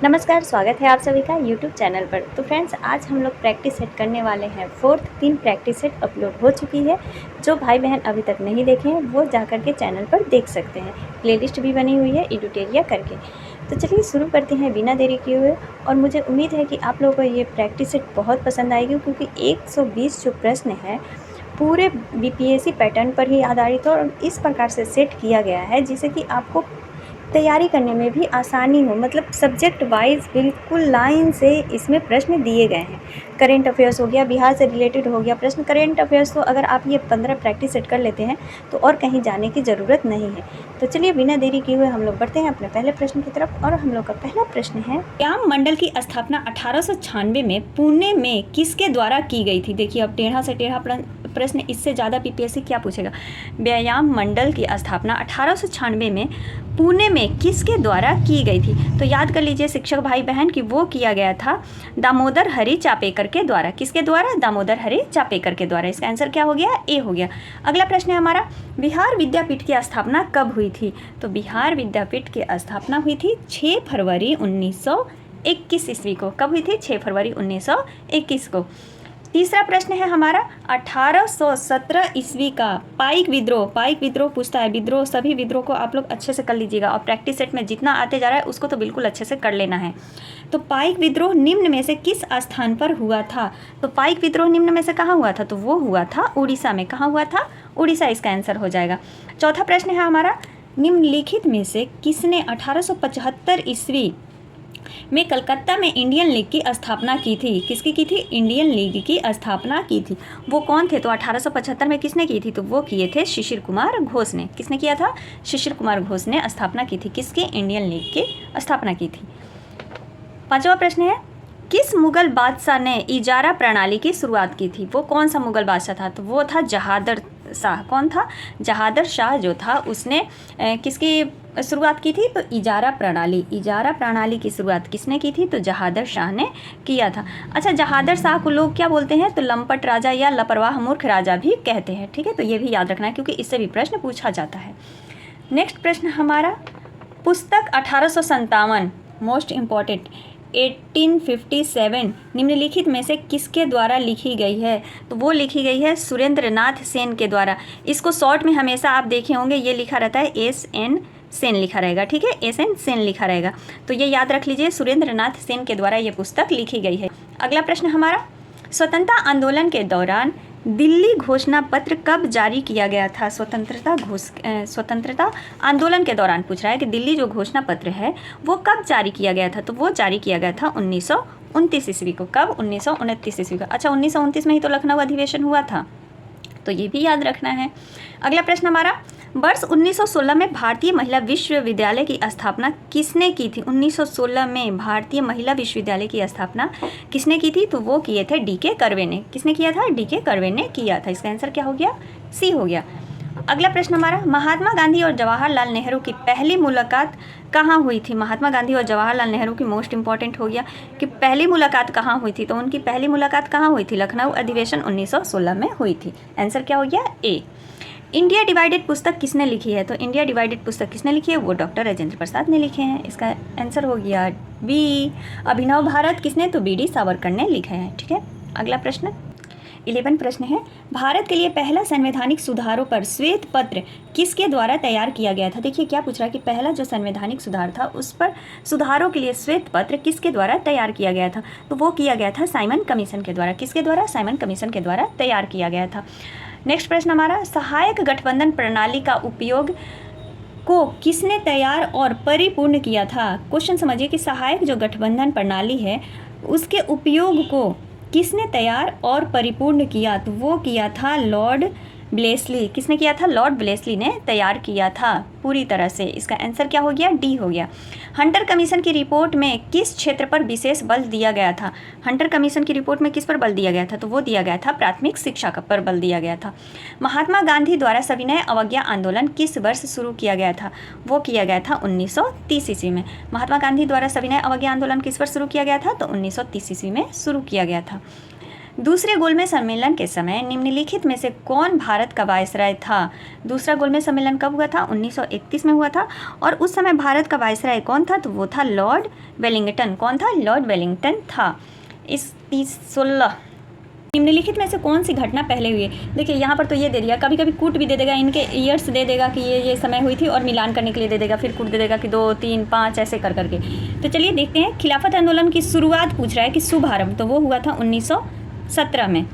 नमस्कार, स्वागत है आप सभी का यूट्यूब चैनल पर। तो फ्रेंड्स, आज हम लोग प्रैक्टिस सेट करने वाले हैं। 3 प्रैक्टिस सेट अपलोड हो चुकी है। जो भाई बहन अभी तक नहीं देखे हैं वो जा कर के चैनल पर देख सकते हैं। प्लेलिस्ट भी बनी हुई है एडुटेरिया करके। तो चलिए शुरू करते हैं बिना देरी किए हुए। और मुझे उम्मीद है कि आप लोगों को ये प्रैक्टिस सेट बहुत पसंद आएगी, क्योंकि 120 जो प्रश्न है पूरे बीपीएससी पैटर्न पर ही आधारित और इस प्रकार से सेट किया गया है जिससे कि आपको तैयारी करने में भी आसानी हो। मतलब सब्जेक्ट वाइज बिल्कुल लाइन से इसमें प्रश्न दिए गए हैं। करेंट अफेयर्स हो गया, बिहार से रिलेटेड हो गया प्रश्न। करेंट अफेयर्स तो अगर आप ये 15 प्रैक्टिस सेट कर लेते हैं तो और कहीं जाने की ज़रूरत नहीं है। तो चलिए बिना देरी किए हुए हम लोग बढ़ते हैं अपने पहले प्रश्न की तरफ। और हम लोग का पहला प्रश्न है, व्यायाम मंडल की स्थापना 1896 में पुणे में किसके द्वारा की गई थी। देखिए अब टेढ़ा से टेढ़ा प्रश्न, इससे ज़्यादा बीपीएससी क्या पूछेगा। व्यायाम मंडल की स्थापना 1896 में पुणे में किसके द्वारा की गई थी। तो याद कर लीजिए शिक्षक भाई बहन कि वो किया गया था दामोदर हरि चापेकर के द्वारा। किसके द्वारा? दामोदर हरि चापेकर के द्वारा। इसका आंसर क्या हो गया? ए हो गया। अगला प्रश्न है हमारा, बिहार विद्यापीठ की स्थापना कब हुई थी। तो बिहार विद्यापीठ की स्थापना हुई थी 6 फरवरी 1921 ईस्वी को। कब हुई थी? 6 फरवरी 1921 को। तीसरा प्रश्न है हमारा, 1817 ईस्वी का पाइक विद्रोह। पाइक विद्रोह पूछता है। विद्रोह, सभी विद्रोह को आप लोग अच्छे से कर लीजिएगा और प्रैक्टिस सेट में जितना आते जा रहा है उसको तो बिल्कुल अच्छे से कर लेना है। तो पाइक विद्रोह निम्न में से किस स्थान पर हुआ था। तो पाइक विद्रोह निम्न में से कहाँ हुआ था? तो वो हुआ था उड़ीसा में। कहाँ हुआ था? उड़ीसा इसका आंसर हो जाएगा। चौथा प्रश्न है हमारा, निम्नलिखित में से किसने 1875 ईस्वी में कलकत्ता में इंडियन लीग की स्थापना की थी। किसकी की थी? इंडियन लीग की स्थापना की थी। वो कौन थे? तो 1875 में किसने की थी? तो वो किए थे शिशिर कुमार घोष ने। किसने किया था? शिशिर कुमार घोष ने स्थापना की थी। किसकी? इंडियन लीग की स्थापना की थी। पांचवा प्रश्न है, किस मुगल बादशाह ने इजारा प्रणाली की शुरुआत की थी। वो कौन सा मुगल बादशाह था? तो वो था जहादर शाह। कौन था? जहादर शाह जो था उसने किसकी शुरुआत की थी? तो इजारा प्रणाली की शुरुआत किसने की थी? तो जहादर शाह ने किया था। अच्छा, जहादर शाह को लोग क्या बोलते हैं? तो लंपट राजा या लापरवाह मूर्ख राजा भी कहते हैं। ठीक है, तो ये भी याद रखना है क्योंकि इससे भी प्रश्न पूछा जाता है। नेक्स्ट प्रश्न हमारा, पुस्तक 1857 मोस्ट इम्पॉर्टेंट 1857 निम्नलिखित में से किसके द्वारा लिखी गई है। तो वो लिखी गई है सुरेंद्र नाथ सेन के द्वारा। इसको शॉर्ट में हमेशा आप देखे होंगे, ये लिखा रहता है SN सेन लिखा रहेगा। ठीक है, SN सेन लिखा रहेगा। तो ये याद रख लीजिए, सुरेंद्र नाथ सेन के द्वारा ये पुस्तक लिखी गई है। अगला प्रश्न हमारा, स्वतंत्रता आंदोलन के दौरान दिल्ली घोषणा पत्र कब जारी किया गया था। स्वतंत्रता आंदोलन के दौरान पूछ रहा है कि दिल्ली जो घोषणा पत्र है वो कब जारी किया गया था। तो वो जारी किया गया था 1929 ईस्वी को। कब? 1929 ईस्वी को। अच्छा, 1929 में ही तो लखनऊ अधिवेशन हुआ था, तो ये भी याद रखना है। अगला प्रश्न हमारा, वर्ष 1916 में भारतीय महिला विश्वविद्यालय की स्थापना किसने की थी। 1916 में भारतीय महिला विश्वविद्यालय की स्थापना किसने की थी। तो वो किए थे DK कर्वे ने। किसने किया था? DK कर्वे ने किया था। इसका आंसर क्या हो गया? C हो गया। अगला प्रश्न हमारा, महात्मा गांधी और जवाहरलाल नेहरू की पहली मुलाकात कहाँ हुई थी। महात्मा गांधी और जवाहरलाल नेहरू की मोस्ट इंपॉर्टेंट हो गया कि पहली मुलाकात कहाँ हुई थी। तो उनकी पहली मुलाकात कहाँ हुई थी? लखनऊ अधिवेशन 1916 में हुई थी। आंसर क्या हो गया? A। इंडिया डिवाइडेड पुस्तक किसने लिखी है। तो इंडिया डिवाइडेड पुस्तक किसने लिखी है? वो डॉक्टर राजेंद्र प्रसाद ने लिखे हैं। इसका आंसर हो गया B। अभिनव भारत किसने? तो BD सावरकर ने लिखे हैं। ठीक है, अगला प्रश्न 11 प्रश्न है, भारत के लिए पहला संवैधानिक सुधारों पर श्वेत पत्र किसके द्वारा तैयार किया गया था। देखिए क्या पूछ रहा है कि पहला जो संवैधानिक सुधार था उस पर सुधारों के लिए श्वेत पत्र किसके द्वारा तैयार किया गया था। तो वो किया गया था साइमन कमीशन के द्वारा। किसके द्वारा? साइमन कमीशन के द्वारा तैयार किया गया था। नेक्स्ट प्रश्न हमारा, सहायक गठबंधन प्रणाली का उपयोग को किसने तैयार और परिपूर्ण किया था। क्वेश्चन समझिए कि सहायक जो गठबंधन प्रणाली है उसके उपयोग को किसने तैयार और परिपूर्ण किया। तो वो किया था लॉर्ड ब्लेसली। किसने किया था? लॉर्ड ब्लेसली ने तैयार किया था पूरी तरह से। इसका आंसर क्या हो गया? D हो गया। हंटर कमीशन की रिपोर्ट में किस क्षेत्र पर विशेष बल दिया गया था। हंटर कमीशन की रिपोर्ट में किस पर बल दिया गया था। तो वो दिया गया था प्राथमिक शिक्षा पर बल दिया गया था। महात्मा गांधी द्वारा सविनय अवज्ञा आंदोलन किस वर्ष शुरू किया गया था। वो किया गया था 1930 ईस्वी में। महात्मा गांधी द्वारा सविनय अवज्ञा आंदोलन किस वर्ष शुरू किया गया था। तो 1930 ईस्वी में शुरू किया गया था। दूसरे गोलमेज सम्मेलन के समय निम्नलिखित में से कौन भारत का वायसराय था? दूसरा गोलमेज सम्मेलन कब हुआ था? 1931 में हुआ था। और उस समय भारत का वायसराय कौन था? तो वो था लॉर्ड वेलिंगटन। कौन था? लॉर्ड वेलिंगटन था। इस 16 निम्नलिखित में से कौन सी घटना पहले हुई है? देखिए यहाँ पर तो ये दे दिया, कभी कभी कूट भी दे देगा, इनके ईयर्स दे देगा कि ये समय हुई थी और मिलान करने के लिए दे देगा, फिर कूट दे देगा कि 2, 3, 5 ऐसे कर करके। तो चलिए देखते हैं। खिलाफत आंदोलन की शुरुआत पूछ रहा है कि शुभारंभ, तो वो हुआ था 1917 में।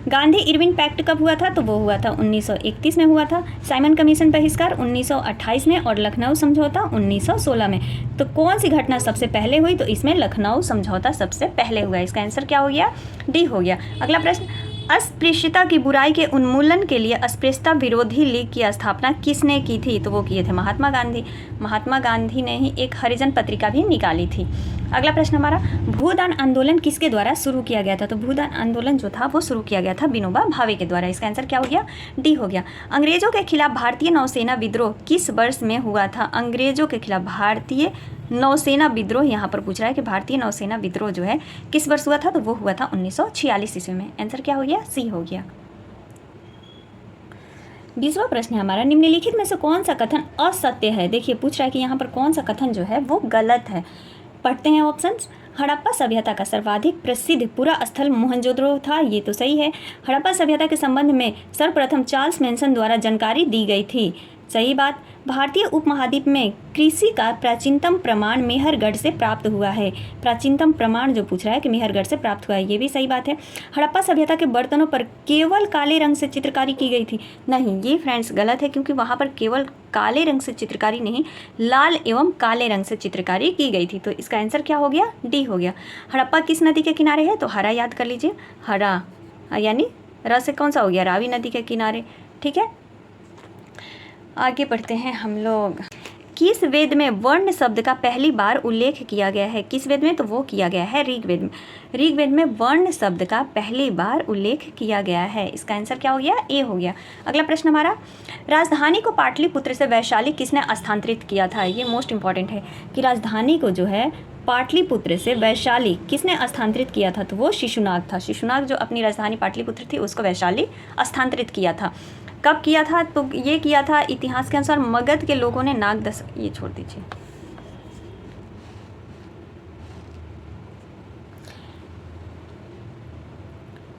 गांधी इरविन पैक्ट कब हुआ था? तो वो हुआ था 1931 में हुआ था। साइमन कमीशन बहिष्कार 1928 में और लखनऊ समझौता 1916 में। तो कौन सी घटना सबसे पहले हुई? तो इसमें लखनऊ समझौता सबसे पहले हुआ। इसका आंसर क्या हो गया? डी हो गया। अगला प्रश्न, अस्पृश्यता की बुराई के उन्मूलन के लिए अस्पृश्यता विरोधी लीग की स्थापना किसने की थी? तो वो किए थे महात्मा गांधी। महात्मा गांधी ने ही एक हरिजन पत्रिका भी निकाली थी। अगला प्रश्न हमारा, भूदान आंदोलन किसके द्वारा शुरू किया गया था? तो भूदान आंदोलन जो था वो शुरू किया गया था विनोबा भावे के द्वारा। इसका आंसर क्या हो गया? डी हो गया। अंग्रेजों के खिलाफ भारतीय नौसेना विद्रोह किस वर्ष में हुआ था? अंग्रेजों के खिलाफ भारतीय नौसेना विद्रोह, यहाँ पर पूछ रहा है कि भारतीय नौसेना विद्रोह जो है किस वर्ष हुआ था? तो वो हुआ था 1946 ईस्वी में। आंसर क्या हो गया? सी हो गया। 20वां प्रश्न है हमारा, निम्नलिखित में से कौन सा कथन असत्य है? देखिए पूछ रहा है कि यहाँ पर कौन सा कथन जो है वो गलत है। पढ़ते हैं ऑप्शंस। हड़प्पा सभ्यता का सर्वाधिक प्रसिद्ध पूरा स्थल मोहनजोदड़ो था, ये तो सही है। हड़प्पा सभ्यता के संबंध में सर्वप्रथम चार्ल्स मैनसन द्वारा जानकारी दी गई थी, सही बात। भारतीय उपमहाद्वीप में कृषि का प्राचीनतम प्रमाण मेहरगढ़ से प्राप्त हुआ है। प्राचीनतम प्रमाण जो पूछ रहा है कि मेहरगढ़ से प्राप्त हुआ है, ये भी सही बात है। हड़प्पा सभ्यता के बर्तनों पर केवल काले रंग से चित्रकारी की गई थी, नहीं, ये फ्रेंड्स गलत है, क्योंकि वहाँ पर केवल काले रंग से चित्रकारी नहीं, लाल एवं काले रंग से चित्रकारी की गई थी। तो इसका आंसर क्या हो गया? डी हो गया। हड़प्पा किस नदी के किनारे है? तो हरा याद कर लीजिए, हरा यानी र से कौन सा हो गया? रावी नदी के किनारे, ठीक है। आगे बढ़ते हैं हम लोग। किस वेद में वर्ण शब्द का पहली बार उल्लेख किया गया है? किस वेद में? तो वो किया गया है ऋग्वेद में। ऋग्वेद में वर्ण शब्द का पहली बार उल्लेख किया गया है। इसका आंसर क्या हो गया? ए हो गया। अगला प्रश्न हमारा, राजधानी को पाटलिपुत्र से वैशाली किसने स्थानांतरित किया था? ये मोस्ट इंपॉर्टेंट है कि राजधानी को जो है पाटलिपुत्र से वैशाली किसने स्थानांतरित किया था? तो वो शिशुनाग था। शिशुनाग जो अपनी राजधानी पाटलिपुत्र थी उसको वैशाली स्थानांतरित किया था। कब किया था? तो ये किया था इतिहास के अनुसार मगध के लोगों ने नागदस, ये छोड़ दीजिए।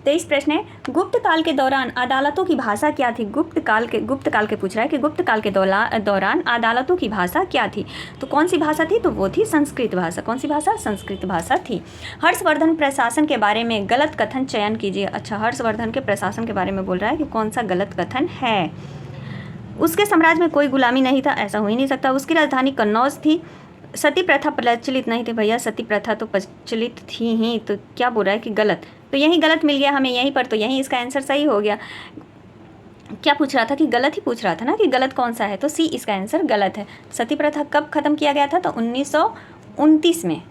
तेईस प्रश्न है, गुप्त काल के दौरान अदालतों की भाषा क्या थी? गुप्त काल के पूछ रहा है कि गुप्त काल के दौरान अदालतों की भाषा क्या थी? तो कौन सी भाषा थी? तो वो थी संस्कृत भाषा। कौन सी भाषा? संस्कृत भाषा थी। हर्षवर्धन प्रशासन के बारे में गलत कथन चयन कीजिए। अच्छा, हर्षवर्धन के प्रशासन के बारे में बोल रहा है कि कौन सा गलत कथन है? उसके साम्राज्य में कोई गुलामी नहीं था, ऐसा हो ही नहीं सकता। उसकी राजधानी कन्नौज थी। सती प्रथा प्रचलित नहीं थी। भैया सती प्रथा तो प्रचलित थी ही, तो क्या बोल रहा है कि गलत, तो यही गलत मिल गया हमें यहीं पर, तो यहीं इसका आंसर सही हो गया। क्या पूछ रहा था कि गलत ही पूछ रहा था ना कि गलत कौन सा है, तो सी इसका आंसर गलत है। सती प्रथा कब खत्म किया गया था? तो 1929 में,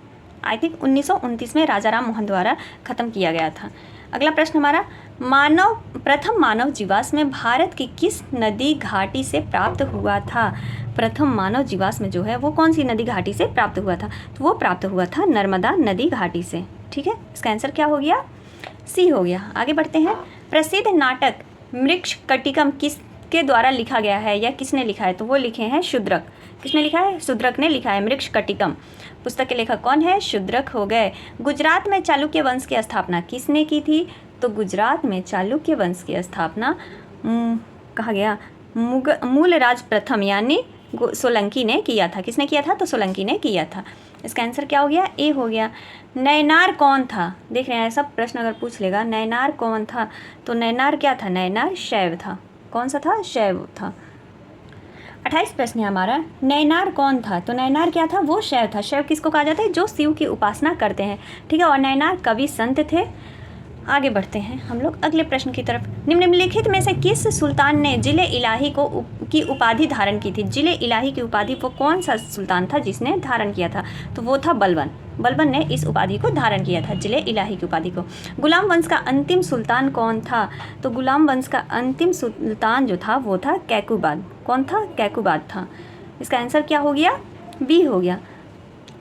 आई थिंक 1929 में राजा राम मोहन द्वारा खत्म किया गया था। अगला प्रश्न हमारा, प्रथम मानव जीवाश्म भारत की किस नदी घाटी से प्राप्त हुआ था? प्रथम मानव जीवाश्म जो है वो कौन सी नदी घाटी से प्राप्त हुआ था? तो वो प्राप्त हुआ था नर्मदा नदी घाटी से, ठीक है। इसका आंसर क्या हो गया? सी हो गया। आगे बढ़ते हैं। प्रसिद्ध नाटक मृच्छकटिकम किसके द्वारा लिखा गया है या किसने लिखा है? तो वो लिखे हैं शूद्रक। किसने लिखा है? शूद्रक ने लिखा है मृच्छकटिकम। पुस्तक के लेखक कौन है? शूद्रक हो गए। गुजरात में चालुक्य वंश की स्थापना किसने की थी? तो गुजरात में चालुक्य वंश की स्थापना कहा गया मूलराज प्रथम यानी सोलंकी ने किया था। किसने किया था? तो सोलंकी ने किया था। इसका आंसर क्या हो गया? ए हो गया। नैनार कौन था? देख रहे हैं सब प्रश्न अगर पूछ लेगा, नैनार कौन था? तो नैनार क्या था? नैनार शैव था। कौन सा था? शैव था। 28 प्रश्न है हमारा, नैनार कौन था? तो नैनार क्या था? वो शैव था। शैव किसको कहा जाता है? जो शिव की उपासना करते हैं, ठीक है। और नैनार कवि संत थे। आगे बढ़ते हैं हम लोग अगले प्रश्न की तरफ। निम्नलिखित में से किस सुल्तान ने जिले इलाही की उपाधि धारण की थी? जिले इलाही की उपाधि वो कौन सा सुल्तान था जिसने धारण किया था? तो वो था बलबन। बलबन ने इस उपाधि को धारण किया था, जिले इलाही की उपाधि को। गुलाम वंश का अंतिम सुल्तान कौन था? तो गुलाम वंश का अंतिम सुल्तान जो था वो था कैकुबाद। कौन था? कैकुबाद था। इसका आंसर क्या हो गया? बी हो गया।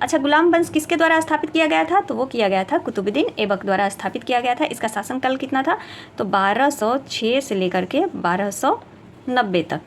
अच्छा, गुलाम वंश किसके द्वारा स्थापित किया गया था? तो वो किया गया था कुतुबुद्दीन ऐबक द्वारा स्थापित किया गया था। इसका शासनकाल कितना था? तो 1206 से लेकर के 1290 तक।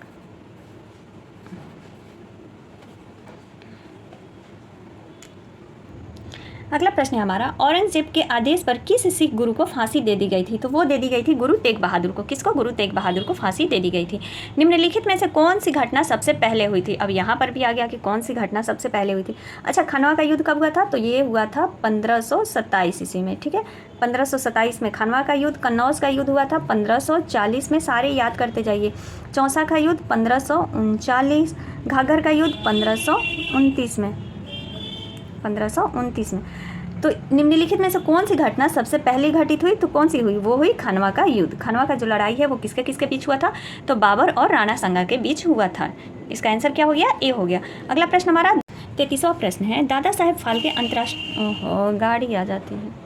अगला प्रश्न है हमारा, औरंगजेब के आदेश पर किस सिख गुरु को फांसी दे दी गई थी? तो वो दे दी गई थी गुरु तेग बहादुर को। किसको? गुरु तेग बहादुर को फांसी दे दी गई थी। निम्नलिखित में से कौन सी घटना सबसे पहले हुई थी? अब यहाँ पर भी आ गया कि कौन सी घटना सबसे पहले हुई थी। अच्छा, खनवा का युद्ध कब हुआ था? तो ये हुआ था 1527 ईस्वी में। ठीक है, 1527 में खनवा का युद्ध। कन्नौज का युद्ध हुआ था 1540 में, सारे याद करते जाइए। चौसा का युद्ध 1539, घाघर का युद्ध 1529 में। तो निम्नलिखित में से कौन सी घटना सबसे पहले घटित हुई? तो कौन सी हुई? वो हुई खनवा का युद्ध। खनवा का जो लड़ाई है वो किसके किसके बीच हुआ था? तो बाबर और राणा सांगा के बीच हुआ था। इसका आंसर क्या हो गया? ए हो गया। अगला प्रश्न हमारा 33वां प्रश्न है, दादा साहेब फाल्के अंतर्राष्ट्रीय गाड़ी आ जाती है।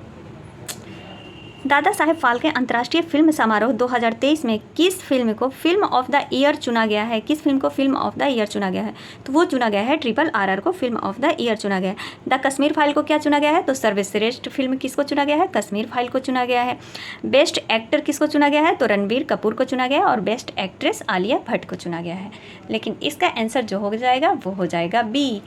दादा साहेब फाल्के अंतर्राष्ट्रीय फिल्म समारोह 2023 में किस फिल्म को फिल्म ऑफ द ईयर चुना गया है? किस फिल्म को फिल्म ऑफ द ईयर चुना गया है? तो वो चुना गया है RRR को फिल्म ऑफ द ईयर चुना गया है। द कश्मीर फाइल को क्या चुना गया है? तो सर्वश्रेष्ठ फिल्म किसको चुना गया है? कश्मीर फाइल को चुना गया है। बेस्ट एक्टर किसको चुना गया है? तो रणबीर कपूर को चुना गया है। और बेस्ट एक्ट्रेस आलिया भट्ट को चुना गया है। लेकिन इसका आंसर जो हो जाएगा वो हो जाएगा बी।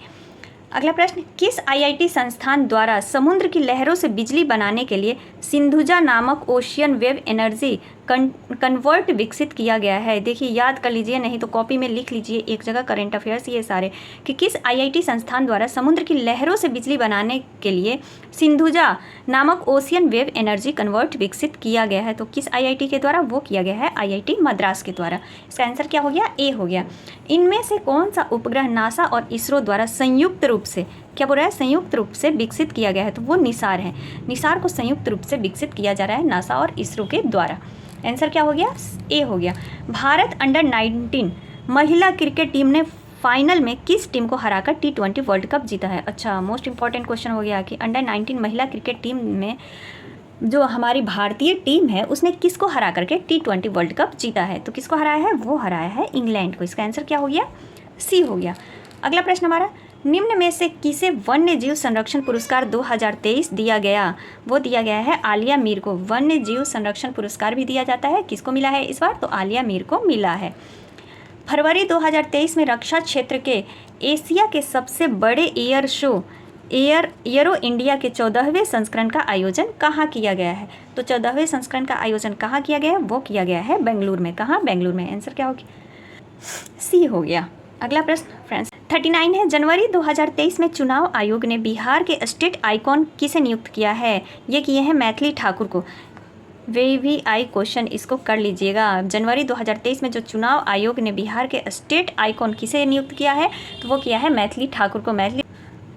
अगला प्रश्न, किस IIT संस्थान द्वारा समुद्र की लहरों से बिजली बनाने के लिए सिंधुजा नामक ओशियन वेव एनर्जी कन्वर्ट विकसित किया गया है? देखिए, याद कर लीजिए, नहीं तो कॉपी में लिख लीजिए एक जगह, करंट अफेयर्स ये सारे, कि किस IIT संस्थान द्वारा समुद्र की लहरों से बिजली बनाने के लिए सिंधुजा नामक ओशियन वेव एनर्जी कन्वर्ट विकसित किया गया है? तो किस IIT के द्वारा? वो किया गया है IIT मद्रास के द्वारा। इसका आंसर क्या हो गया? ए हो गया। इनमें से कौन सा उपग्रह नासा और इसरो द्वारा संयुक्त रूप से, क्या बोल रहा है, संयुक्त रूप से विकसित किया गया है? तो वो निसार है। निसार को संयुक्त रूप से विकसित किया जा रहा है नासा और इसरो के द्वारा। आंसर क्या हो गया? ए हो गया। भारत अंडर-19 महिला क्रिकेट टीम ने फाइनल में किस टीम को हराकर T20 वर्ल्ड कप जीता है? अच्छा, मोस्ट इंपॉर्टेंट क्वेश्चन हो गया कि अंडर-19 महिला क्रिकेट टीम में जो हमारी भारतीय टीम है उसने किसको हरा करके T20 वर्ल्ड कप जीता है? तो किसको हराया है? वो हराया है इंग्लैंड को। इसका आंसर क्या हो गया? सी हो गया। अगला प्रश्न हमारा, निम्न में से किसे वन्य जीव संरक्षण पुरस्कार 2023 दिया गया? वो दिया गया है आलिया मीर को। वन्य जीव संरक्षण पुरस्कार भी दिया जाता है। किसको मिला है इस बार? तो आलिया मीर को मिला है। फरवरी 2023 में रक्षा क्षेत्र के एशिया के सबसे बड़े एयर शो एयरो इंडिया के 14वें संस्करण का आयोजन कहाँ किया गया है? तो 14वें संस्करण का आयोजन कहाँ किया गया है? वो किया गया है बेंगलुरु में। कहाँ? बेंगलुरु में। आंसर क्या हो गया? सी हो गया। अगला प्रश्न फ्रेंड्स 39 है, जनवरी 2023 में चुनाव आयोग ने बिहार के स्टेट आइकॉन किसे नियुक्त किया है? ये किए हैं मैथिली ठाकुर को। VVI क्वेश्चन इसको कर लीजिएगा। जनवरी 2023 में जो चुनाव आयोग ने बिहार के स्टेट आइकॉन किसे नियुक्त किया है? तो वो किया है मैथिली ठाकुर को।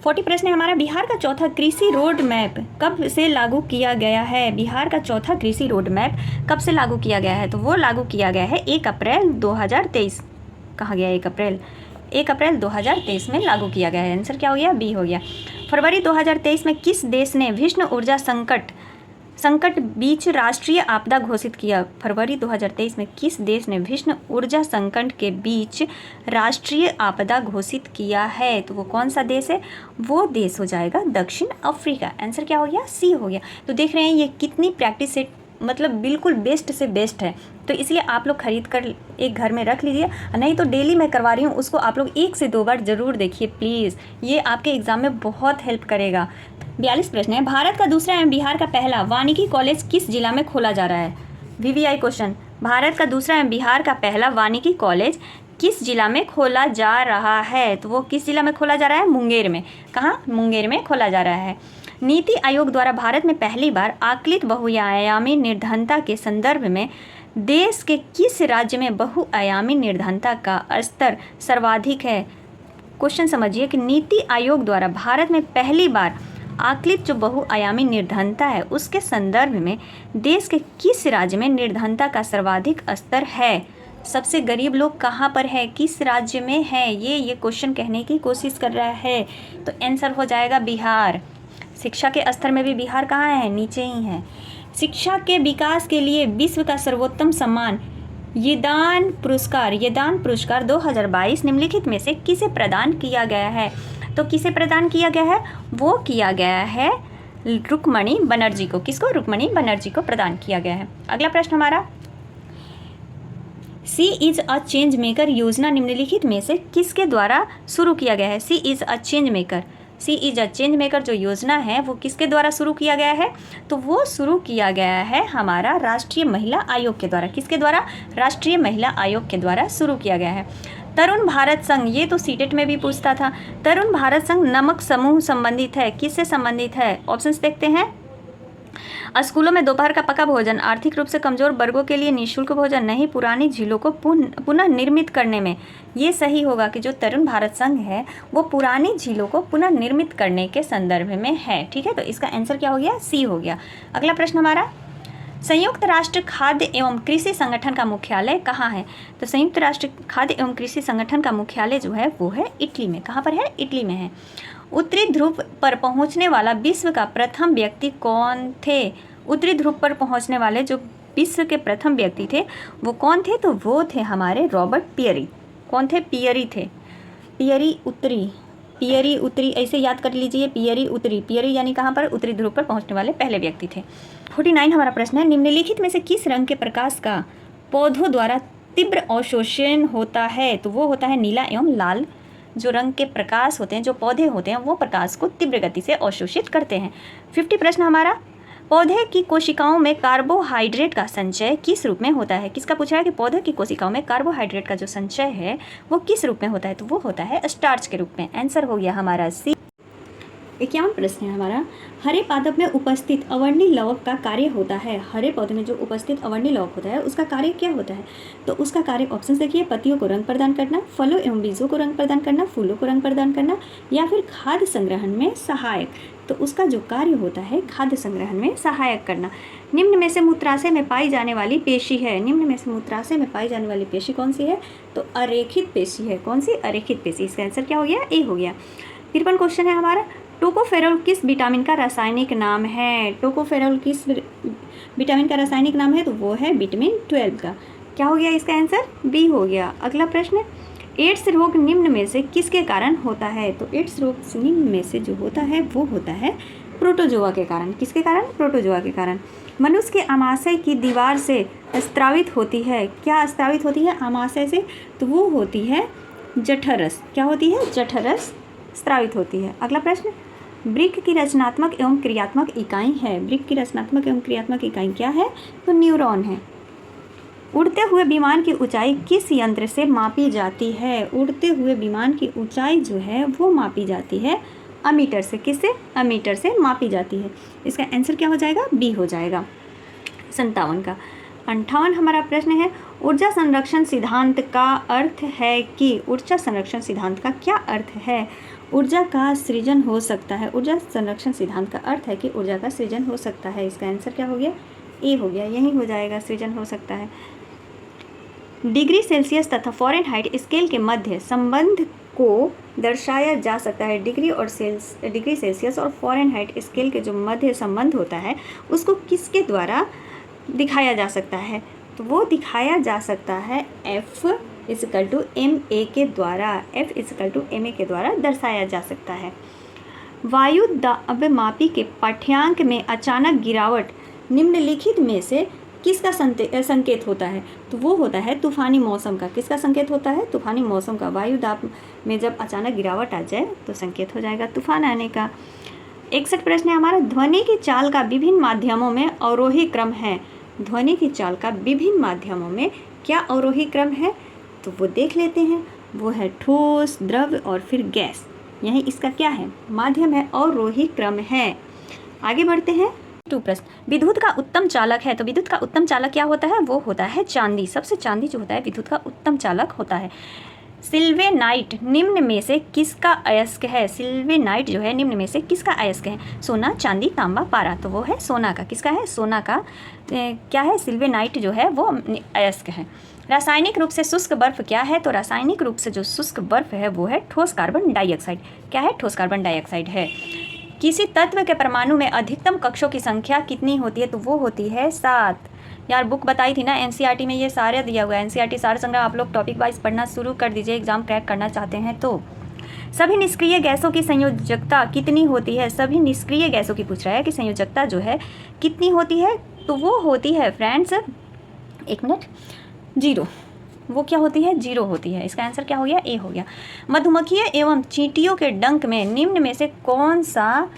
40 प्रश्न है हमारा, बिहार का चौथा कृषि रोड मैप कब से लागू किया गया है? बिहार का चौथा कृषि रोड मैप कब से लागू किया गया है? तो वो लागू किया गया है 1 अप्रैल 2023। कहा गया 1 अप्रैल 2023 में लागू किया गया है। आंसर क्या हो गया? बी हो गया। फरवरी 2023 में किस देश ने विश्व ऊर्जा संकट बीच राष्ट्रीय आपदा घोषित किया? फरवरी 2023 में किस देश ने विश्व ऊर्जा संकट के बीच राष्ट्रीय आपदा घोषित किया है? तो वो कौन सा देश है? वो देश हो जाएगा दक्षिण अफ्रीका। आंसर क्या हो गया? सी हो गया। तो देख रहे हैं ये कितनी प्रैक्टिस सेट, मतलब बिल्कुल बेस्ट से बेस्ट है। तो इसलिए आप लोग खरीद कर एक घर में रख लीजिए, नहीं तो डेली मैं करवा रही हूँ उसको आप लोग 1 से 2 बार ज़रूर देखिए प्लीज़। ये आपके एग्ज़ाम में बहुत हेल्प करेगा। 42 प्रश्न है, भारत का दूसरा एवं बिहार का पहला वानिकी कॉलेज किस जिला में खोला जा रहा है? VVI क्वेश्चन, भारत का दूसरा एवं बिहार का पहला वानिकी कॉलेज किस जिला में खोला जा रहा है? तो वो किस जिला में खोला जा रहा है? मुंगेर में। कहाँ? मुंगेर में खोला जा रहा है। नीति आयोग द्वारा भारत में पहली बार आकलित बहुआयामी निर्धनता के संदर्भ में देश के किस राज्य में बहुआयामी निर्धनता का स्तर सर्वाधिक है? क्वेश्चन समझिए कि नीति आयोग द्वारा भारत में पहली बार आकलित जो बहुआयामी निर्धनता है उसके संदर्भ में देश के किस राज्य में निर्धनता का सर्वाधिक स्तर है? सबसे गरीब लोग कहाँ पर है, किस राज्य में है, ये क्वेश्चन कहने की कोशिश कर रहा है। तो आंसर हो जाएगा बिहार। शिक्षा के स्तर में भी बिहार कहाँ है? नीचे ही है। शिक्षा के विकास के लिए विश्व का सर्वोत्तम सम्मान ये दान पुरस्कार 2022 निम्नलिखित में से किसे प्रदान किया गया है? तो किसे प्रदान किया गया है? वो किया गया है रुक्मणी बनर्जी को। किसको? रुक्मणी बनर्जी को प्रदान किया गया है। अगला प्रश्न हमारा, सी इज अ चेंज मेकर योजना निम्नलिखित में से किसके द्वारा शुरू किया गया है? She is a change maker, she is a change maker जो योजना है वो किसके द्वारा शुरू किया गया है? तो वो शुरू किया गया है हमारा राष्ट्रीय महिला आयोग के द्वारा। किसके द्वारा? राष्ट्रीय महिला आयोग के द्वारा शुरू किया गया है। तरुण भारत संघ, ये तो सीटेट में भी पूछता था। तरुण भारत संघ नमक समूह संबंधित है, किससे संबंधित है? ऑप्शंस देखते हैं। स्कूलों में दोपहर का पका भोजन, आर्थिक रूप से कमजोर वर्गों के लिए निःशुल्क भोजन, नहीं पुरानी झीलों को पुनः निर्मित करने में। ये सही होगा कि जो तरुण भारत संघ है वो पुरानी झीलों को पुनः निर्मित करने के संदर्भ में है। ठीक है, तो इसका आंसर क्या हो गया? सी हो गया। अगला प्रश्न हमारा, संयुक्त राष्ट्र खाद्य एवं कृषि संगठन का मुख्यालय कहाँ है? तो संयुक्त राष्ट्र खाद्य एवं कृषि संगठन का मुख्यालय जो है वो है इटली में। कहाँ पर है? इटली में है। उत्तरी ध्रुव पर पहुंचने वाला विश्व का प्रथम व्यक्ति कौन थे? उत्तरी ध्रुव पर पहुंचने वाले जो विश्व के प्रथम व्यक्ति थे वो कौन थे? तो वो थे हमारे रॉबर्ट पियरी। कौन थे? पियरी थे। पियरी उत्तरी ऐसे याद कर लीजिए। पियरी उत्तरी, पियरी यानी कहाँ पर? उत्तरी ध्रुव पर पहुंचने वाले पहले व्यक्ति थे। 49 हमारा प्रश्न है, निम्नलिखित में से किस रंग के प्रकाश का पौधों द्वारा तीव्र अवशोषण होता है? तो वो होता है नीला एवं लाल। जो रंग के प्रकाश होते हैं, जो पौधे होते हैं, वो प्रकाश को तीव्र गति से अवशोषित करते हैं। 50 प्रश्न हमारा, पौधे की कोशिकाओं में कार्बोहाइड्रेट का संचय किस रूप में होता है? किसका पूछा है कि पौधे की कोशिकाओं में कार्बोहाइड्रेट का जो संचय है वो किस रूप में होता है? तो वो होता है स्टार्च के रूप में। आंसर हो गया हमारा सी। 51 प्रश्न है हमारा, हरे पादप में उपस्थित अवर्णी लवक का कार्य होता है। हरे पौधे में जो उपस्थित अवर्णी लवक होता है उसका कार्य क्या होता है? तो उसका कार्य ऑप्शन देखिए, पत्तियों को रंग प्रदान करना, फलों एवं बीजों को रंग प्रदान करना, फूलों को रंग प्रदान करना, या फिर खाद्य संग्रहण में सहायक। तो उसका जो कार्य होता है खाद्य संग्रहण में सहायक करना। निम्न में से मूत्राशय में पाई जाने वाली पेशी है। निम्न में से मूत्राशय में पाई जाने वाली पेशी कौन सी है? तो अरेखित पेशी है। कौन सी? अरेखित पेशी। इसका आंसर क्या हो गया? ए हो गया। 53 क्वेश्चन है हमारा, टोकोफेरोल किस विटामिन का रासायनिक नाम है? टोकोफेरोल किस विटामिन का रासायनिक नाम है? तो वो है विटामिन 12 का। क्या हो गया इसका आंसर? बी हो गया। अगला प्रश्न, एड्स रोग निम्न में से किसके कारण होता है? तो एड्स रोग निम्न में से जो होता है वो होता है प्रोटोजोआ के कारण। किसके कारण? प्रोटोजोआ के कारण। मनुष्य के आमाशय की दीवार से स्त्रावित होती है। क्या स्त्रावित होती है आमाशय से? तो वो होती है जठरस। क्या होती है? जठरस स्त्रावित होती है। अगला प्रश्न, वृक्क की रचनात्मक एवं क्रियात्मक इकाई है। वृक्क की रचनात्मक एवं क्रियात्मक इकाई क्या है? तो न्यूरॉन है। उड़ते हुए विमान की ऊंचाई किस यंत्र से मापी जाती है? उड़ते हुए विमान की ऊंचाई जो है वो मापी जाती है अमीटर से। किससे? अमीटर से मापी जाती है। इसका आंसर क्या हो जाएगा? बी हो जाएगा। 57 का। 58 हमारा प्रश्न है, ऊर्जा संरक्षण सिद्धांत का अर्थ है कि? ऊर्जा संरक्षण सिद्धांत का क्या अर्थ है? ऊर्जा का सृजन हो सकता है। ऊर्जा संरक्षण सिद्धांत का अर्थ है कि ऊर्जा का सृजन हो सकता है। इसका आंसर क्या हो गया? ए हो गया। यही हो जाएगा, सृजन हो सकता है। डिग्री सेल्सियस तथा फ़ारेनहाइट स्केल के मध्य संबंध को दर्शाया जा सकता है। डिग्री सेल्सियस और फ़ारेनहाइट स्केल के जो मध्य संबंध होता है उसको किसके द्वारा दिखाया जा सकता है? तो वो दिखाया जा सकता है F=ma के द्वारा। F=ma के द्वारा दर्शाया जा सकता है। वायु दाब मापी के पाठ्यांक में अचानक गिरावट निम्नलिखित में से किसका संकेत होता है? तो वो होता है तूफानी मौसम का। किसका संकेत होता है? तूफानी मौसम का। वायु दाब में जब अचानक गिरावट आ जाए तो संकेत हो जाएगा तूफान आने का। 61 प्रश्न है हमारा, ध्वनि की चाल का विभिन्न माध्यमों में अवरोही क्रम है। ध्वनि की चाल का विभिन्न माध्यमों में क्या अवरोही क्रम है? तो वो देख लेते हैं। वो है ठोस, द्रव और फिर गैस। यही इसका क्या है? माध्यम है, अवरोही क्रम है। आगे बढ़ते हैं। 2 प्रश्न, विद्युत का उत्तम चालक है। तो विद्युत का उत्तम चालक क्या होता है? वो होता है चांदी। सबसे चांदी जो होता है विद्युत का उत्तम चालक होता है। सिल्वेनाइट निम्न में से किसका अयस्क है? सिल्वेनाइट जो है निम्न में से किसका अयस्क है? सोना, चांदी, तांबा, पारा। तो वो है सोना का। किसका है? सोना का। क्या है? सिल्वेनाइट जो है वो अयस्क है। रासायनिक रूप से शुष्क बर्फ क्या है? तो रासायनिक रूप से जो शुष्क बर्फ है वो है ठोस कार्बन डाइऑक्साइड। क्या है? ठोस कार्बन डाइऑक्साइड है। किसी तत्व के परमाणु में अधिकतम कक्षों की संख्या कितनी होती है? तो वो होती है 7। यार बुक बताई थी ना एनसीईआरटी में, ये सारे दिया हुआ है। एनसीईआरटी सार संग्रह आप लोग टॉपिक वाइज पढ़ना शुरू कर दीजिए, एग्जाम क्रैक करना चाहते हैं तो। सभी निष्क्रिय गैसों की संयोजकता कितनी होती है? सभी निष्क्रिय गैसों की पूछ रहा है कि संयोजकता जो है कितनी होती है, तो वो होती है फ्रेंड्स, एक मिनट, 0। वो क्या होती है? 0 होती है। इसका आंसर क्या हो गया? ए हो गया। मधुमक्खियों एवं चींटियों के डंक में निम्न में से कौन सा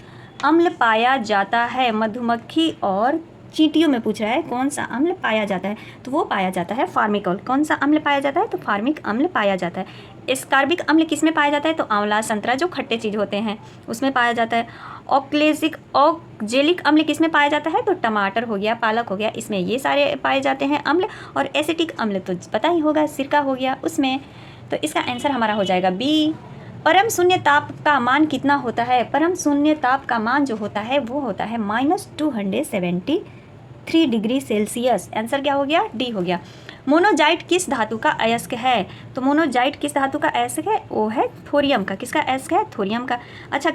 अम्ल पाया जाता है? मधुमक्खी और चींटियों में पूछ रहा है कौन सा अम्ल पाया जाता है, तो वो पाया जाता है फार्मिकॉल। कौन सा अम्ल पाया जाता है? तो फार्मिक अम्ल पाया जाता है। एस्कार्बिक अम्ल किस में पाया जाता है? तो आंवला, संतरा, जो खट्टे चीज़ होते हैं उसमें पाया जाता है। ऑक्जेलिक अम्ल किस में पाया जाता है? तो टमाटर हो गया, पालक हो गया, इसमें ये सारे पाए जाते हैं अम्ल। और एसिटिक अम्ल तो पता ही होगा, सिरका हो गया उसमें। तो इसका आंसर हमारा हो जाएगा बी। परम शून्य ताप का मान कितना होता है? परम शून्य ताप का मान जो होता है वो होता है -273 डिग्री सेल्सियस। आंसर क्या हो गया? डी हो गया। मोनोजाइट किस धातु का अयस्क है? तो मोनोजाइट किस धातु का अयस्क है? वो है थोरियम का। किसका अयस्क है? थोरियम का। अच्छा,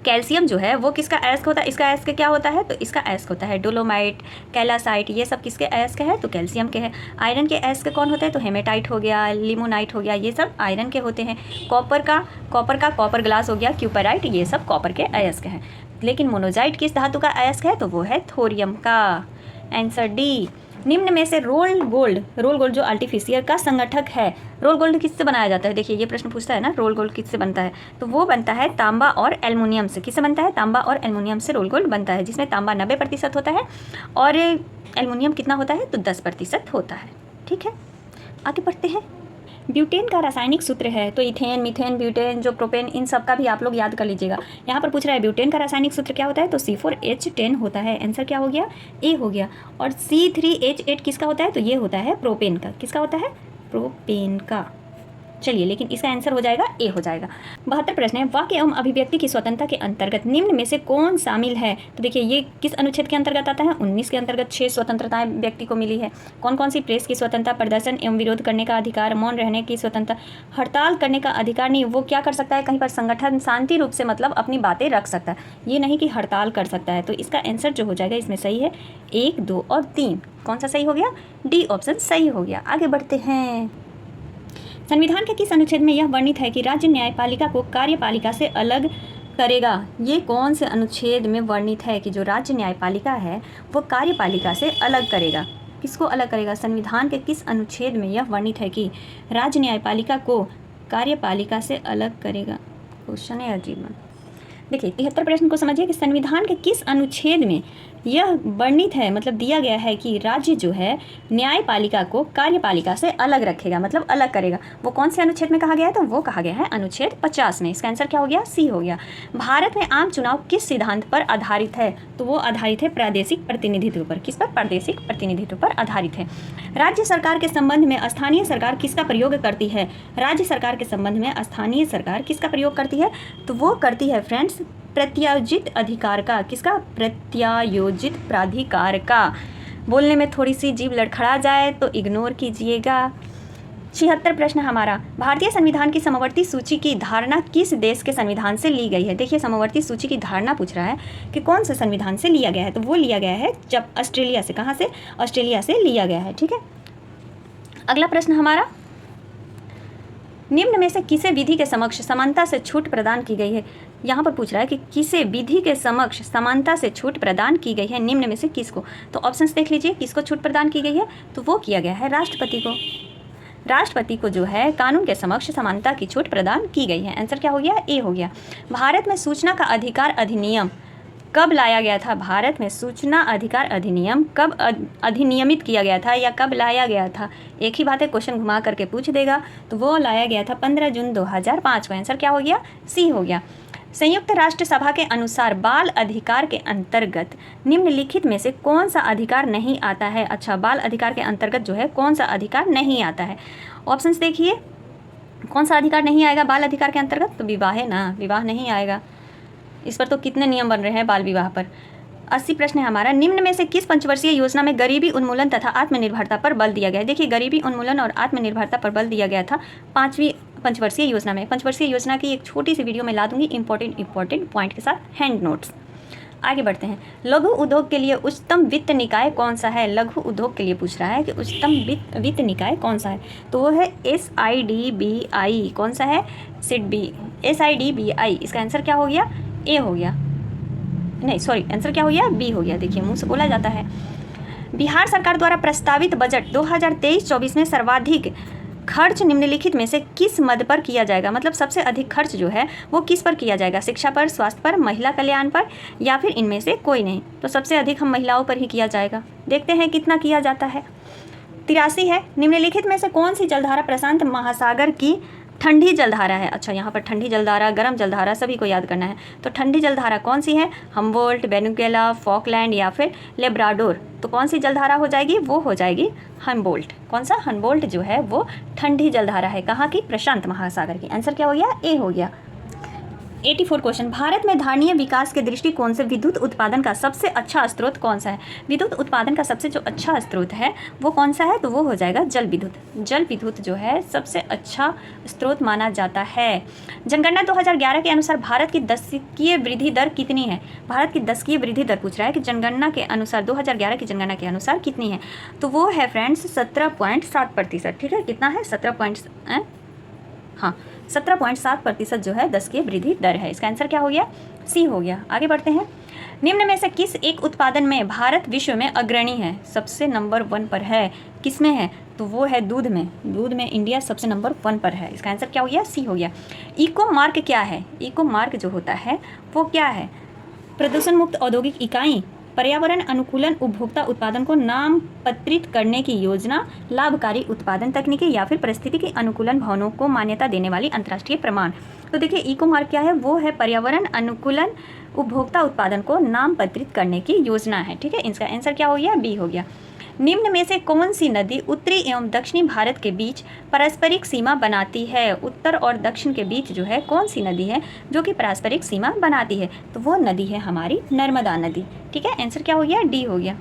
कैल्शियम जो है वो किसका अयस्क होता है? इसका अयस्क क्या होता है? तो इसका अयस्क होता है डोलोमाइट, कैलासाइट, ये सब किसके अयस्क है? तो कैल्शियम के हैं। आयरन के अयस्क कौन होते हैं? तो हेमेटाइट हो गया, लिमोनाइट हो गया, ये सब आयरन के होते हैं। कॉपर ग्लास हो गया, क्यूपराइट, ये सब कॉपर के अयस्क हैं। लेकिन मोनोजाइट किस धातु का अयस्क है? तो वो है थोरियम का। Answer D. निम्न में से रोल गोल्ड जो आर्टिफिशियल का संगठक है, रोल गोल्ड किससे बनाया जाता है? देखिए ये प्रश्न पूछता है ना, रोल गोल्ड किससे बनता है? तो वो बनता है तांबा और एल्युमिनियम से। किससे बनता है? तांबा और एल्युमिनियम से रोल गोल्ड बनता है, जिसमें तांबा 90% होता है और एल्युमिनियम कितना होता है? तो 10% होता है। ठीक है, आगे बढ़ते हैं। ब्यूटेन का रासायनिक सूत्र है, तो इथेन, मीथेन, ब्यूटेन, जो प्रोपेन, इन सब का भी आप लोग याद कर लीजिएगा। यहाँ पर पूछ रहा है ब्यूटेन का रासायनिक सूत्र क्या होता है? तो C4H10 होता है। आंसर क्या हो गया? ए हो गया। और C3H8 किसका होता है? तो ये होता है प्रोपेन का। किसका होता है? प्रोपेन का। चलिए, लेकिन इसका आंसर हो जाएगा ए हो जाएगा। 72 प्रश्न है, वाक्य एवं अभिव्यक्ति की स्वतंत्रता के अंतर्गत निम्न में से कौन शामिल है? तो देखिए ये किस अनुच्छेद के अंतर्गत आता है? 19 के अंतर्गत 6 स्वतंत्रताएं व्यक्ति को मिली है। कौन कौन सी? प्रेस की स्वतंत्रता, प्रदर्शन एवं विरोध करने का अधिकार, मौन रहने की स्वतंत्रता, हड़ताल करने का अधिकार नहीं। वो क्या कर सकता है? कहीं पर संगठन शांति रूप से मतलब अपनी बातें रख सकता है, ये नहीं कि हड़ताल कर सकता है। तो इसका आंसर जो हो जाएगा इसमें सही है 1, 2 और 3। कौन सा सही हो गया? डी ऑप्शन सही हो गया। आगे बढ़ते हैं। संविधान के किस अनुच्छेद में यह वर्णित है कि राज्य न्यायपालिका को कार्यपालिका से अलग करेगा? ये कौन से अनुच्छेद में वर्णित है कि जो राज्य न्यायपालिका है वो कार्यपालिका से अलग करेगा? किसको अलग करेगा? संविधान के किस अनुच्छेद में यह वर्णित है कि राज्य न्यायपालिका को कार्यपालिका से अलग करेगा? क्वेश्चन है अजीब। देखिए 73 प्रश्न को समझिए कि संविधान के किस अनुच्छेद में यह वर्णित है, मतलब दिया गया है कि राज्य जो है न्यायपालिका को कार्यपालिका से अलग रखेगा, मतलब अलग करेगा। वो कौन से अनुच्छेद में कहा गया है? तो वो कहा गया है अनुच्छेद 50 में। इसका आंसर क्या हो गया? सी हो गया। भारत में आम चुनाव किस सिद्धांत पर आधारित है? तो वो आधारित है प्रादेशिक प्रतिनिधित्व पर। किस पर? प्रादेशिक प्रतिनिधित्व पर आधारित है। राज्य सरकार के संबंध में स्थानीय सरकार किसका प्रयोग करती है? राज्य सरकार के संबंध में स्थानीय सरकार किसका प्रयोग करती है? तो वो करती है फ्रेंड्स प्रत्यायोजित अधिकार का। किसका? प्रत्यायोजित प्राधिकार का। बोलने में थोड़ी सी जीभ लड़खड़ा जाए तो इग्नोर कीजिएगा। 76 प्रश्न हमारा, भारतीय संविधान की समवर्ती सूची की धारणा किस देश के संविधान से ली गई है? देखिए समवर्ती सूची की धारणा पूछ रहा है कि कौन से संविधान से लिया गया है, तो वो लिया गया है जब ऑस्ट्रेलिया से। कहाँ से? ऑस्ट्रेलिया से लिया गया है। ठीक है, अगला प्रश्न हमारा, निम्न में से किसे विधि के समक्ष समानता से छूट प्रदान की गई है? यहाँ पर पूछ रहा है कि किसे विधि के समक्ष समानता से छूट प्रदान की गई है, निम्न में से किसको? तो ऑप्शंस देख लीजिए, किसको छूट प्रदान की गई है? तो वो किया गया है राष्ट्रपति को। राष्ट्रपति को जो है कानून के समक्ष समानता की छूट प्रदान की गई है। आंसर क्या हो गया? ए हो गया। भारत में सूचना का अधिकार अधिनियम कब लाया गया था? भारत में सूचना अधिकार अधिनियम कब अधिनियमित किया गया था या कब लाया गया था? एक ही बात है, क्वेश्चन घुमा करके पूछ देगा। तो वो लाया गया था 15 जून 2005 को। आंसर क्या हो गया? सी हो गया। संयुक्त राष्ट्र सभा के अनुसार बाल अधिकार के अंतर्गत निम्नलिखित में से कौन सा अधिकार नहीं आता है? अच्छा, बाल अधिकार के अंतर्गत जो है कौन सा अधिकार नहीं आता है? ऑप्शंस देखिए, कौन सा अधिकार नहीं आएगा बाल अधिकार के अंतर्गत? तो विवाह है ना, विवाह नहीं आएगा। इस पर तो कितने नियम बन रहे हैं बाल विवाह पर। 80 प्रश्न है हमारा, निम्न में से किस पंचवर्षीय योजना में गरीबी उन्मूलन तथा आत्मनिर्भरता पर बल दिया गया है? देखिए गरीबी उन्मूलन और आत्मनिर्भरता पर बल दिया गया था 5वीं पंचवर्षीय योजना में। पंचवर्षीय योजना की एक छोटी सी वीडियो मैं ला दूंगी इंपॉर्टेंट पॉइंट के साथ, हैंड नोट्स। आगे बढ़ते हैं। लघु उद्योग के लिए उच्चतम वित्त निकाय कौन सा है? लघु उद्योग के लिए पूछ रहा है कि उच्चतम वित्त निकाय कौन सा है, तो वो है SIDBI। कौन सा है? SIDBI, SIDBI। इसका आंसर क्या हो गया? ए हो गया, नहीं सॉरी, आंसर क्या हो गया? बी हो गया। देखिए मुंह से बोला जाता है। बिहार सरकार द्वारा प्रस्तावित बजट 2023-24 में सर्वाधिक खर्च निम्नलिखित में से किस मद पर किया जाएगा? मतलब सबसे अधिक खर्च जो है वो किस पर किया जाएगा? शिक्षा पर, स्वास्थ्य पर, महिला कल्याण पर, या फिर इनमें से कोई नहीं? तो सबसे अधिक हम महिलाओं पर ही किया जाएगा। देखते हैं कितना किया जाता है। 83 है। निम्नलिखित में से कौन सी जलधारा प्रशांत महासागर की ठंडी जलधारा है? अच्छा, यहाँ पर ठंडी जलधारा, गर्म जलधारा सभी को याद करना है। तो ठंडी जलधारा कौन सी है? हम्बोल्ट, वेनेजुएला, फॉकलैंड या फिर लेब्राडोर? तो कौन सी जलधारा हो जाएगी? वो हो जाएगी हम्बोल्ट। कौन सा? हम्बोल्ट जो है वो ठंडी जलधारा है। कहाँ की? प्रशांत महासागर की। आंसर क्या हो गया? ए हो गया। 84 क्वेश्चन। भारत में धारणीय विकास के दृष्टिकोण से विद्युत उत्पादन का सबसे अच्छा स्रोत कौन सा है? विद्युत उत्पादन का सबसे जो अच्छा स्रोत है वो कौन सा है? तो वो हो जाएगा जल विद्युत। जल विद्युत जो है सबसे अच्छा स्रोत माना जाता है। जनगणना 2011 के अनुसार भारत की दशकीय वृद्धि दर कितनी है? भारत की दशकीय वृद्धि दर पूछ रहा है कि जनगणना के अनुसार 2011 की जनगणना के अनुसार कितनी है? तो वो है फ्रेंड्स 17.7%। ठीक है, कितना है? 17.7% जो है दशकीय वृद्धि दर है। इसका आंसर क्या हो गया? सी हो गया। आगे बढ़ते हैं। निम्न में से किस एक उत्पादन में भारत विश्व में अग्रणी है? सबसे नंबर 1 पर है। किस में है? तो वो है दूध में। दूध में इंडिया सबसे नंबर 1 पर है। इसका आंसर क्या हो गया? सी हो गया। इको मार्क क्या है? इको मार्क जो होता है वो क्या है? प्रदूषण मुक्त औद्योगिक इकाई, पर्यावरण अनुकूलन उपभोक्ता उत्पादन को नामपत्रित करने की योजना, लाभकारी उत्पादन तकनीकी, या फिर परिस्थितिकी अनुकूलन भवनों को मान्यता देने वाली अंतर्राष्ट्रीय प्रमाण। तो देखिए इको मार्क क्या है? वो है पर्यावरण अनुकूलन उपभोक्ता उत्पादन को नामपत्रित करने की योजना है। ठीक है, इसका आंसर क्या हो गया? बी हो गया। निम्न में से कौन सी नदी उत्तरी एवं दक्षिणी भारत के बीच पारस्परिक सीमा बनाती है? उत्तर और दक्षिण के बीच जो है कौन सी नदी है जो कि पारस्परिक सीमा बनाती है? तो वो नदी है हमारी नर्मदा नदी। ठीक है, आंसर क्या हो गया? डी हो गया।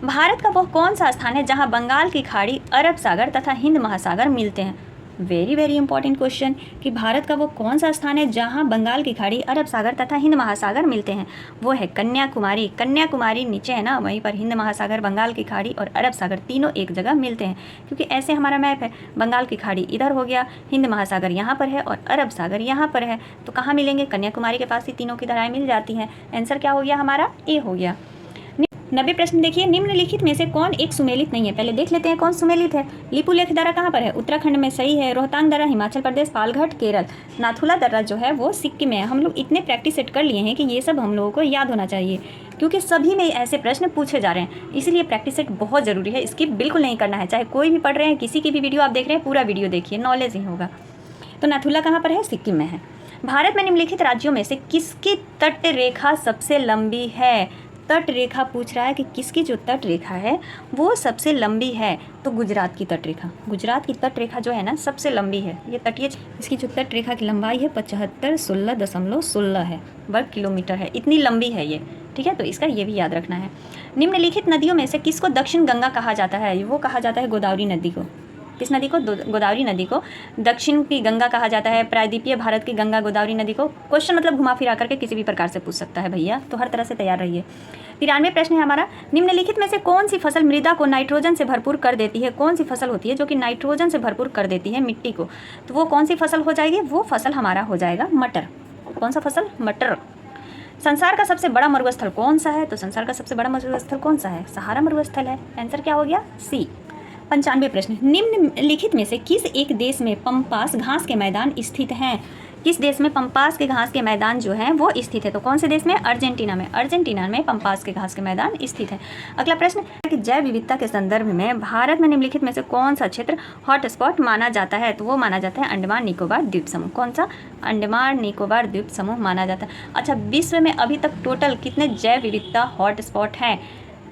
भारत का वह कौन सा स्थान है जहां बंगाल की खाड़ी, अरब सागर तथा हिंद महासागर मिलते हैं? वेरी वेरी इंपॉर्टेंट क्वेश्चन कि भारत का वो कौन सा स्थान है जहां बंगाल की खाड़ी, अरब सागर तथा हिंद महासागर मिलते हैं? वो है कन्याकुमारी। कन्याकुमारी नीचे है ना, वहीं पर हिंद महासागर, बंगाल की खाड़ी और अरब सागर तीनों एक जगह मिलते हैं, क्योंकि ऐसे हमारा मैप है। बंगाल की खाड़ी इधर हो गया, हिंद महासागर यहाँ पर है और अरब सागर यहाँ पर है। तो कहाँ मिलेंगे? कन्याकुमारी के पास ही तीनों की धाराएँ मिल जाती हैं। आंसर क्या हो गया हमारा? ए हो गया। 90 प्रश्न देखिए। निम्नलिखित में से कौन एक सुमेलित नहीं है? पहले देख लेते हैं कौन सुमेलित है। लिपुलेख दर्रा कहाँ पर है? उत्तराखंड में, सही है। रोहतांग दर्रा हिमाचल प्रदेश, पालघाट केरल, नाथुला दर्रा जो है वो सिक्किम में है। हम लोग इतने प्रैक्टिस सेट कर लिए हैं कि ये सब हम लोगों को याद होना चाहिए, क्योंकि सभी में ऐसे प्रश्न पूछे जा रहे हैं, इसलिए प्रैक्टिस सेट बहुत ज़रूरी है। स्किप बिल्कुल नहीं करना है, चाहे कोई भी पढ़ रहे हैं, किसी की भी वीडियो आप देख रहे हैं, पूरा वीडियो देखिए, नॉलेज ही होगा। तो नाथुला कहाँ पर है? सिक्किम में है। भारत में निम्नलिखित राज्यों में से किसकी तट रेखा सबसे लंबी है? तट रेखा पूछ रहा है कि किसकी जो तट रेखा है वो सबसे लंबी है? तो गुजरात की तट रेखा। गुजरात की तट रेखा जो है ना सबसे लंबी है। ये तटीय, इसकी जो तट रेखा की लंबाई है 7516.16 है, वर्ग किलोमीटर है। इतनी लंबी है ये। ठीक है, तो इसका ये भी याद रखना है। निम्नलिखित नदियों में से किसको दक्षिण गंगा कहा जाता है? वो कहा जाता है गोदावरी नदी को। किस नदी को? गोदावरी नदी को दक्षिण की गंगा कहा जाता है। प्रायद्वीपीय भारत की गंगा गोदावरी नदी को। क्वेश्चन मतलब घुमा फिरा करके किसी भी प्रकार से पूछ सकता है भैया, तो हर तरह से तैयार रहिए। 93 प्रश्न है हमारा। निम्नलिखित में से कौन सी फसल मृदा को नाइट्रोजन से भरपूर कर देती है? कौन सी फसल होती है जो कि नाइट्रोजन से भरपूर कर देती है मिट्टी को? तो वो कौन सी फसल हो जाएगी? वो फसल हमारा हो जाएगा मटर। कौन सा फसल? मटर। संसार का सबसे बड़ा मरुस्थल कौन सा है? तो संसार का सबसे बड़ा मरुस्थल कौन सा है? सहारा मरुस्थल है। आंसर क्या हो गया? सी। 95 प्रश्न। निम्नलिखित में से किस एक देश में पम्पास घास के मैदान स्थित हैं? किस देश में पम्पास के घास के मैदान जो हैं वो स्थित है? तो कौन से देश में? अर्जेंटीना में। अर्जेंटीना में पम्पास के घास के मैदान स्थित है। अगला प्रश्न है कि जैव विविधता के संदर्भ में भारत में निम्नलिखित में से कौन सा क्षेत्र हॉटस्पॉट माना जाता है? तो वो माना जाता है अंडमान निकोबार द्वीप समूह। कौन सा? अंडमान निकोबार द्वीप समूह माना जाता है। अच्छा, विश्व में अभी तक टोटल कितने जैव विविधता हॉटस्पॉट हैं?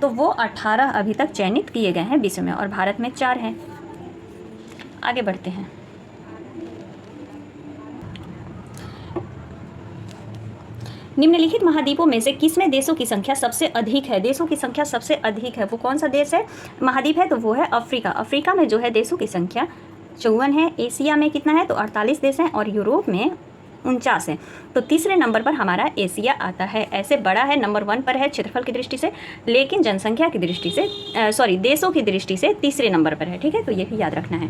तो वो 18 अभी तक चयनित किए गए हैं विश्व में, और भारत में 4 हैं। आगे बढ़ते हैं। निम्नलिखित महाद्वीपों में से किसमें देशों की संख्या सबसे अधिक है? देशों की संख्या सबसे अधिक है वो कौन सा देश है? महाद्वीप है तो वो है अफ्रीका। अफ्रीका में जो है देशों की संख्या 54 है। एशिया में कितना है? तो 48 देश हैं। और यूरोप में 49 है। तो तीसरे नंबर पर हमारा एशिया आता है। ऐसे बड़ा है, नंबर 1 पर है क्षेत्रफल की दृष्टि से, लेकिन जनसंख्या की दृष्टि से देशों की दृष्टि से तीसरे नंबर पर है। ठीक है, तो ये भी याद रखना है।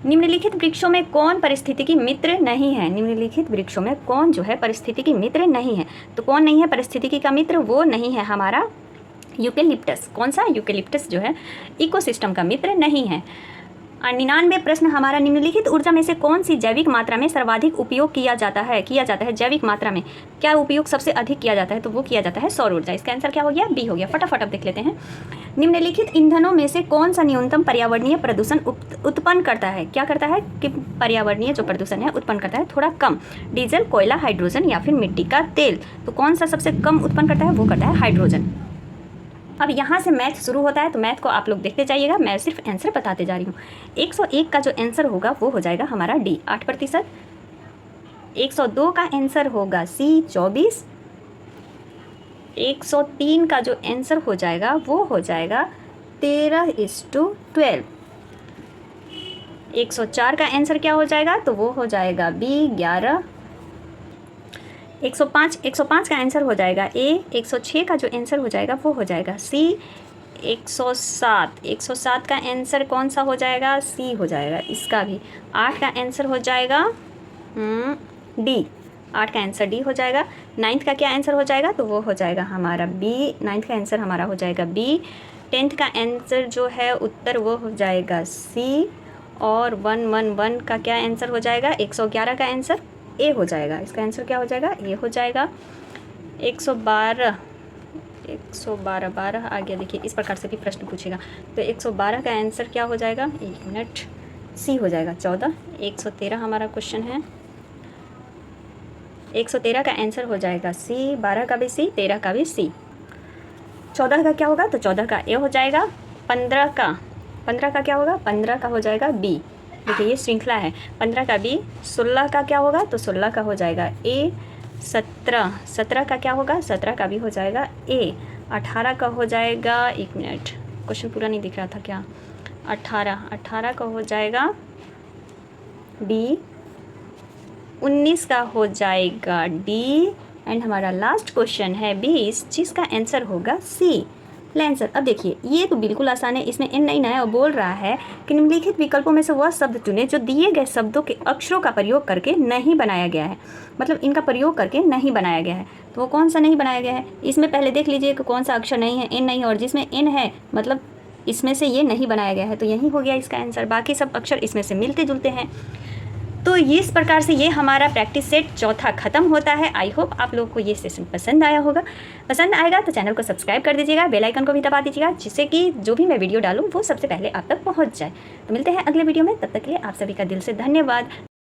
निम्नलिखित वृक्षों में कौन पारिस्थितिकी मित्र नहीं है? निम्नलिखित वृक्षों में कौन जो है पारिस्थितिकी मित्र नहीं है? तो कौन नहीं है पारिस्थितिकी का मित्र? वो नहीं है हमारा यूकेलिप्टस। कौन सा? यूकेलिप्टस जो है इकोसिस्टम का मित्र नहीं है। 99 प्रश्न हमारा, निम्नलिखित ऊर्जा में से कौन सी जैविक मात्रा में सर्वाधिक उपयोग किया जाता है? जैविक मात्रा में क्या उपयोग सबसे अधिक किया जाता है? तो वो किया जाता है सौर ऊर्जा। इसका आंसर क्या हो गया? बी हो गया। फटाफट अब देख लेते हैं। निम्नलिखित ईंधनों में से कौन सा न्यूनतम पर्यावरणीय प्रदूषण उत्पन्न करता है? क्या करता है कि पर्यावरणीय जो प्रदूषण है उत्पन्न करता है थोड़ा कम? डीजल, कोयला, हाइड्रोजन या फिर मिट्टी का तेल? तो कौन सा सबसे कम उत्पन्न करता है? वो करता है हाइड्रोजन। अब यहाँ से मैथ शुरू होता है, तो मैथ को आप लोग देखते जाइएगा, मैं सिर्फ आंसर बताते जा रही हूँ। 101 का जो आंसर होगा वो हो जाएगा हमारा डी 8%। 102 का आंसर होगा सी 24। 103 का जो आंसर हो जाएगा वो हो जाएगा 13:12। 104 का आंसर क्या हो जाएगा? तो वो हो जाएगा बी 11। 105 का आंसर हो जाएगा ए। 106 का जो आंसर हो जाएगा वो हो जाएगा सी। 107 का आंसर कौन सा हो जाएगा? सी हो जाएगा इसका भी। 8 का आंसर हो जाएगा डी। 8 का आंसर डी हो जाएगा। 9th का क्या आंसर हो जाएगा? तो वो हो जाएगा हमारा बी। 9th का आंसर हमारा हो जाएगा बी। 10th का आंसर जो है उत्तर वो हो जाएगा सी। और 111 का क्या आंसर हो जाएगा? 111 का आंसर ए हो जाएगा। इसका आंसर क्या हो जाएगा? ए हो जाएगा। 112 आ गया। देखिए इस प्रकार से भी प्रश्न पूछेगा, तो 112 का आंसर क्या हो जाएगा? एक मिनट, सी हो जाएगा 14। 113 हमारा क्वेश्चन है। 113 का आंसर हो जाएगा सी। 12 का भी सी, 13 का भी सी। 14 का क्या होगा? तो 14 का ए हो जाएगा। 15 का क्या होगा? 15 का हो जाएगा बी। देखिए ये श्रृंखला है। 15 का बी। 16 का क्या होगा? तो 16 का हो जाएगा ए। 17 का क्या होगा? 17 का भी हो जाएगा ए। 18 का हो जाएगा, एक मिनट क्वेश्चन पूरा नहीं दिख रहा था क्या? 18 का हो जाएगा बी। 19 का हो जाएगा डी। एंड हमारा लास्ट क्वेश्चन है 20, जिसका आंसर होगा सी। आंसर अब देखिए ये तो बिल्कुल आसान है, इसमें एन नहीं है और बोल रहा है कि निम्नलिखित विकल्पों में से वह शब्द चुने जो दिए गए शब्दों के अक्षरों का प्रयोग करके नहीं बनाया गया है। मतलब इनका प्रयोग करके नहीं बनाया गया है, तो वो कौन सा नहीं बनाया गया है? इसमें पहले देख लीजिए कि कौन सा अक्षर नहीं है, एन नहीं है, और जिसमें एन है मतलब इसमें से ये नहीं बनाया गया है, तो यही हो गया इसका आंसर। बाकी सब अक्षर इसमें से मिलते जुलते हैं। तो इस प्रकार से ये हमारा प्रैक्टिस सेट चौथा ख़त्म होता है। आई होप आप लोगों को ये सेशन पसंद आया होगा। पसंद आएगा तो चैनल को सब्सक्राइब कर दीजिएगा, बेल आइकन को भी दबा दीजिएगा, जिससे कि जो भी मैं वीडियो डालूँ वो सबसे पहले आप तक पहुँच जाए। तो मिलते हैं अगले वीडियो में, तब तक के लिए आप सभी का दिल से धन्यवाद।